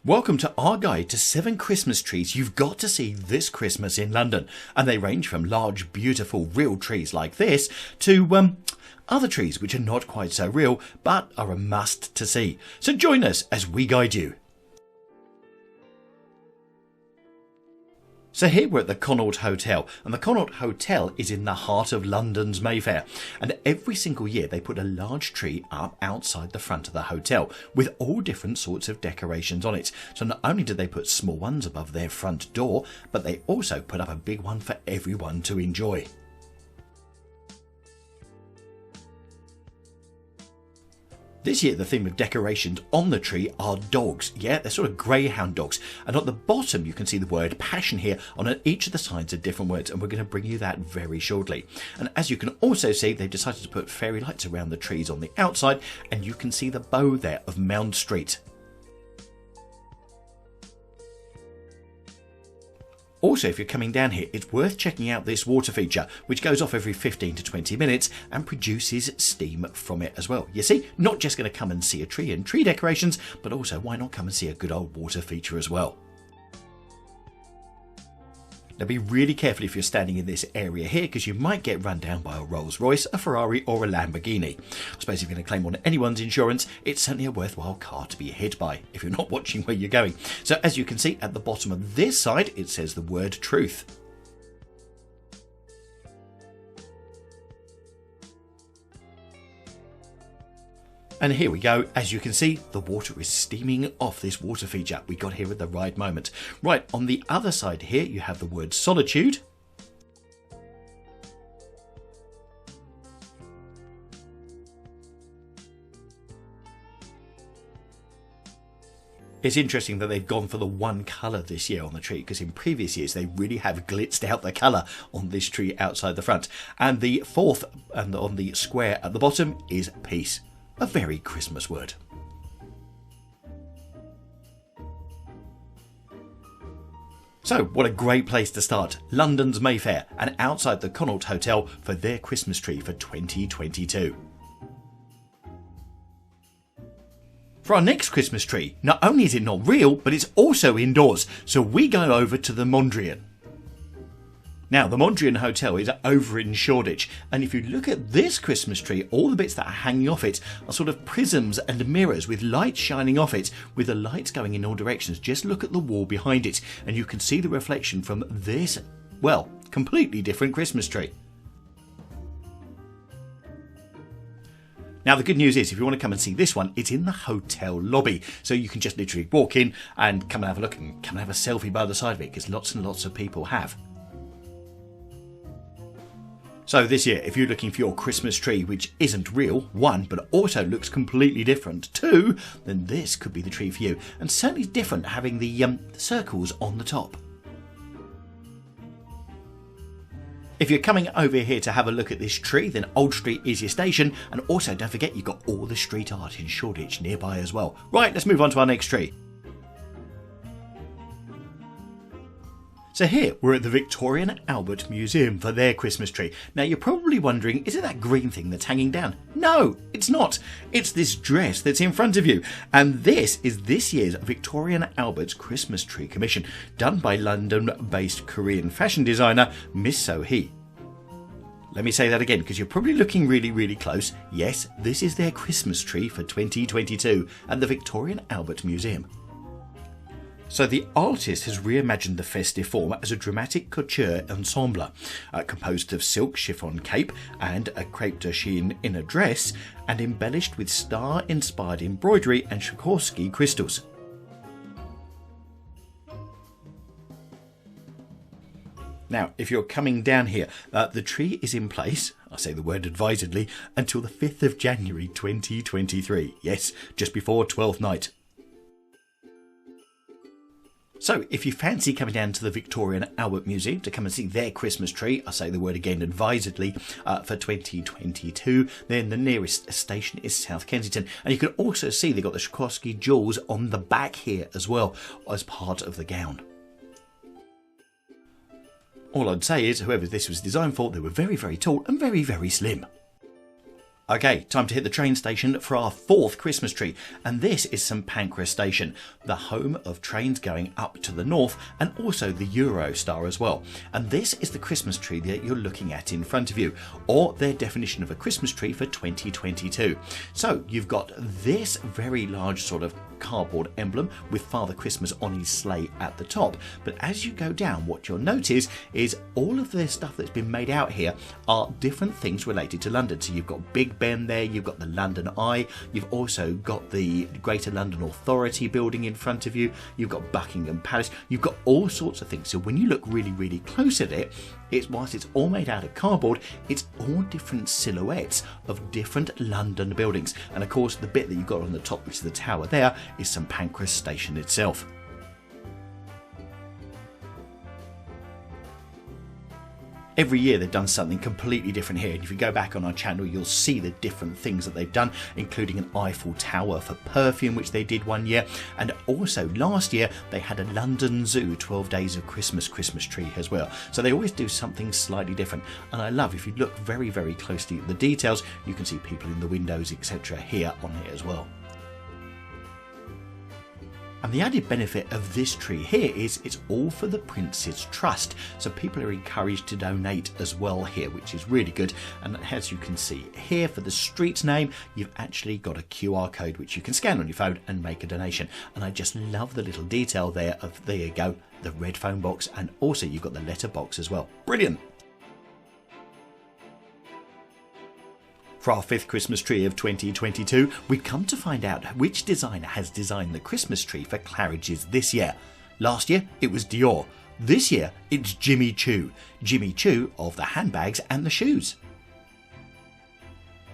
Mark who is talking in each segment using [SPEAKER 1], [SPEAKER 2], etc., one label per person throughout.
[SPEAKER 1] Welcome to our guide to 7 Christmas trees you've got to see this Christmas in London. And they range from large, beautiful, real trees like this to, other trees which are not quite so real, but are a must to see. So join us as we guide you. So here we're at the Connaught Hotel, and the Connaught Hotel is in the heart of London's Mayfair, and every single year they put a large tree up outside the front of the hotel with all different sorts of decorations on it. So not only do they put small ones above their front door, but they also put up a big one for everyone to enjoy. This year the theme of decorations on the tree are dogs. Yeah, they're sort of greyhound dogs. And at the bottom you can see the word passion here. On each of the sides are different words, and we're going to bring you that very shortly. And as you can also see, they've decided to put fairy lights around the trees on the outside, and you can see the bow there of Mound Street. Also, if you're coming down here, it's worth checking out this water feature, which goes off every 15 to 20 minutes and produces steam from it as well. You see, not just going to come and see a tree and tree decorations, but also why not come and see a good old water feature as well. Now be really careful if you're standing in this area here, because you might get run down by a Rolls Royce, a Ferrari or a Lamborghini. I suppose if you're going to claim on anyone's insurance, it's certainly a worthwhile car to be hit by if you're not watching where you're going. So as you can see at the bottom of this side, it says the word truth. And here we go. As you can see, the water is steaming off this water feature we got here at the right moment. Right, on the other side here, you have the word solitude. It's interesting that they've gone for the one colour this year on the tree, because in previous years they really have glitzed out the colour on this tree outside the front. And the fourth, and on the square at the bottom, is peace. A very Christmas word. So, what a great place to start. London's Mayfair, and outside the Connaught Hotel for their Christmas tree for 2022. For our next Christmas tree, not only is it not real, but it's also indoors. So we go over to the Mondrian. Now, the Mondrian Hotel is over in Shoreditch, and if you look at this Christmas tree, all the bits that are hanging off it are sort of prisms and mirrors with light shining off it, with the lights going in all directions. Just look at the wall behind it, and you can see the reflection from this, well, completely different Christmas tree. Now, the good news is, if you want to come and see this one, it's in the hotel lobby. So you can just literally walk in and come and have a look and come and have a selfie by the side of it, because lots and lots of people have. So this year, if you're looking for your Christmas tree which isn't real, 1, but also looks completely different, 2, then this could be the tree for you. And certainly different having the circles on the top. If you're coming over here to have a look at this tree, then Old Street is your station. And also don't forget you've got all the street art in Shoreditch nearby as well. Right, let's move on to our next tree. So here, we're at the Victoria Albert Museum for their Christmas tree. Now you're probably wondering, is it that green thing that's hanging down? No, it's not. It's this dress that's in front of you. And this is this year's Victoria Albert's Christmas tree commission, done by London-based Korean fashion designer Miss So Hee. Let me say that again, because you're probably looking really, really close. Yes, this is their Christmas tree for 2022 at the Victoria Albert Museum. So the artist has reimagined the festive form as a dramatic couture ensemble, composed of silk chiffon cape and a crepe de chine inner dress, and embellished with star-inspired embroidery and Swarovski crystals. Now, if you're coming down here, the tree is in place, I say the word advisedly, until the 5th of January 2023. Yes, just before 12th night. So, if you fancy coming down to the Victoria Albert Museum to come and see their Christmas tree, I say the word again advisedly, for 2022, then the nearest station is South Kensington. And you can also see they've got the Swarovski jewels on the back here as well, as part of the gown. All I'd say is, whoever this was designed for, they were very, very tall and very, very slim. Okay, time to hit the train station for our fourth Christmas tree, and this is St Pancras Station, the home of trains going up to the north and also the Eurostar as well. And this is the Christmas tree that you're looking at in front of you, or their definition of a Christmas tree for 2022. So you've got this very large sort of cardboard emblem with Father Christmas on his sleigh at the top, but as you go down, what you'll notice is all of the stuff that's been made out here are different things related to London. So you've got Big Ben there, you've got the London Eye, you've also got the Greater London Authority building in front of you, you've got Buckingham Palace, you've got all sorts of things. So when you look really close at it, whilst it's all made out of cardboard, it's all different silhouettes of different London buildings. And of course the bit that you've got on the top, which is the tower there, is St Pancras Station itself. Every year they've done something completely different here, and if you go back on our channel you'll see the different things that they've done, including an Eiffel Tower for perfume, which they did one year, and also last year they had a London Zoo 12 Days of Christmas tree as well. So they always do something slightly different, and I love, if you look very closely at the details, you can see people in the windows, etc. here on here as well. And the added benefit of this tree here is it's all for the Prince's Trust. So people are encouraged to donate as well here, which is really good. And as you can see here, for the street's name, you've actually got a QR code which you can scan on your phone and make a donation. And I just love the little detail there of, there you go, the red phone box, and also you've got the letter box as well. Brilliant. For our fifth Christmas tree of 2022, we've come to find out which designer has designed the Christmas tree for Claridge's this year. Last year it was Dior. This year it's Jimmy Choo. Jimmy Choo of the handbags and the shoes.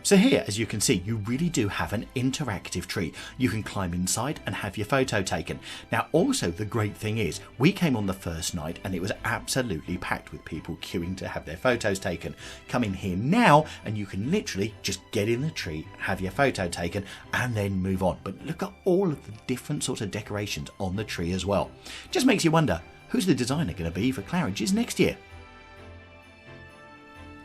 [SPEAKER 1] So here, as you can see, you really do have an interactive tree. You can climb inside and have your photo taken. Now also the great thing is, we came on the first night and it was absolutely packed with people queuing to have their photos taken. Come in here now and you can literally just get in the tree, have your photo taken and then move on. But look at all of the different sorts of decorations on the tree as well. Just makes you wonder, who's the designer going to be for Claridge's next year?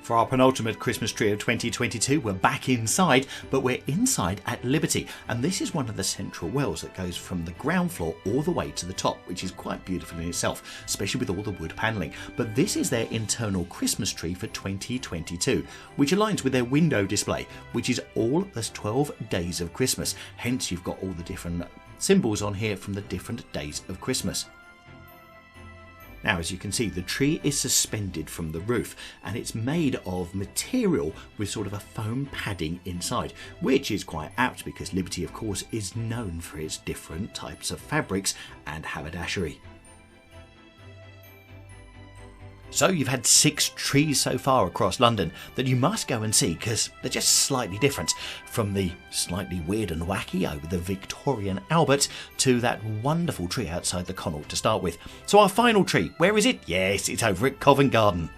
[SPEAKER 1] For our penultimate Christmas tree of 2022, we're back inside, but we're inside at Liberty, and this is one of the central wells that goes from the ground floor all the way to the top, which is quite beautiful in itself, especially with all the wood panelling. But this is their internal Christmas tree for 2022, which aligns with their window display, which is all as 12 days of Christmas. Hence you've got all the different symbols on here from the different days of Christmas. Now, as you can see, the tree is suspended from the roof and it's made of material with sort of a foam padding inside, which is quite apt because Liberty, of course, is known for its different types of fabrics and haberdashery. So you've had 6 trees so far across London that you must go and see because they're just slightly different, from the slightly weird and wacky over the Victorian Albert to that wonderful tree outside the Connaught to start with. So our final tree, where is it? Yes, it's over at Covent Garden.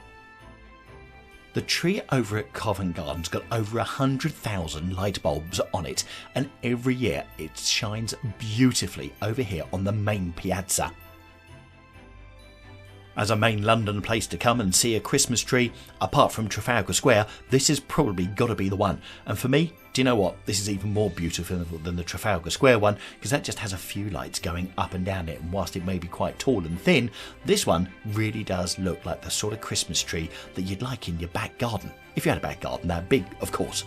[SPEAKER 1] The tree over at Covent Garden's got over 100,000 light bulbs on it, and every year it shines beautifully over here on the main piazza. As a main London place to come and see a Christmas tree, apart from Trafalgar Square, this has probably got to be the one. And for me, do you know what? This is even more beautiful than the Trafalgar Square one, because that just has a few lights going up and down it, and whilst it may be quite tall and thin, this one really does look like the sort of Christmas tree that you'd like in your back garden. If you had a back garden that big, of course.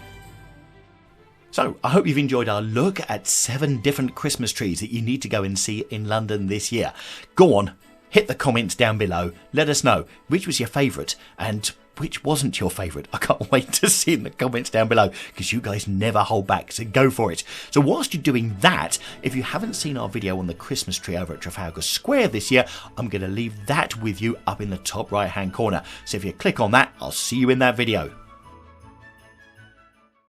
[SPEAKER 1] So, I hope you've enjoyed our look at 7 different Christmas trees that you need to go and see in London this year. Go on, hit the comments down below, let us know which was your favourite and which wasn't your favourite. I can't wait to see in the comments down below because you guys never hold back, so go for it. So whilst you're doing that, if you haven't seen our video on the Christmas tree over at Trafalgar Square this year, I'm going to leave that with you up in the top right hand corner. So if you click on that, I'll see you in that video.